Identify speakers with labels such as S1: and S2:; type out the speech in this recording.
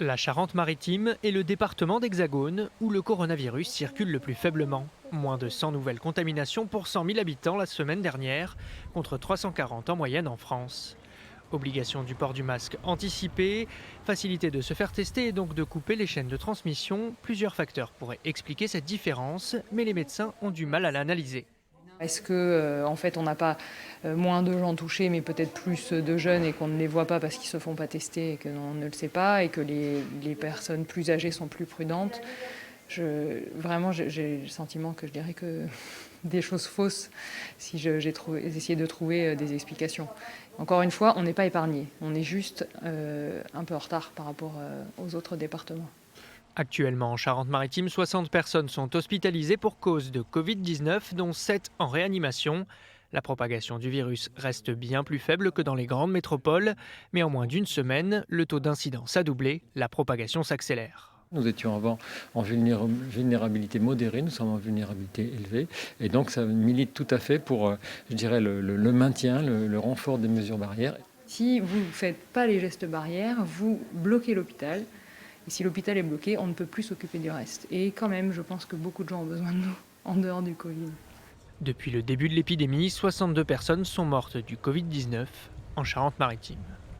S1: La Charente-Maritime est le département d'Hexagone où le coronavirus circule le plus faiblement. Moins de 100 nouvelles contaminations pour 100 000 habitants la semaine dernière, contre 340 en moyenne en France. Obligation du port du masque anticipée, facilité de se faire tester et donc de couper les chaînes de transmission. Plusieurs facteurs pourraient expliquer cette différence, mais les médecins ont du mal à l'analyser.
S2: Est-ce que, en fait, on n'a pas moins de gens touchés, mais peut-être plus de jeunes et qu'on ne les voit pas parce qu'ils ne se font pas tester et qu'on ne le sait pas et que les personnes plus âgées sont plus prudentes? Vraiment, j'ai le sentiment que je dirais que des choses fausses si essayé de trouver des explications. Encore une fois, on n'est pas épargné. On est juste un peu en retard par rapport aux autres départements.
S1: Actuellement en Charente-Maritime, 60 personnes sont hospitalisées pour cause de Covid-19, dont 7 en réanimation. La propagation du virus reste bien plus faible que dans les grandes métropoles, mais en moins d'une semaine, le taux d'incidence a doublé, la propagation s'accélère.
S3: Nous étions avant en vulnérabilité modérée, nous sommes en vulnérabilité élevée. Et donc ça milite tout à fait pour, je dirais, le maintien, le renfort des mesures barrières.
S2: Si vous ne faites pas les gestes barrières, vous bloquez l'hôpital. Et si l'hôpital est bloqué, on ne peut plus s'occuper du reste. Et quand même, je pense que beaucoup de gens ont besoin de nous, en dehors du Covid.
S1: Depuis le début de l'épidémie, 62 personnes sont mortes du Covid-19 en Charente-Maritime.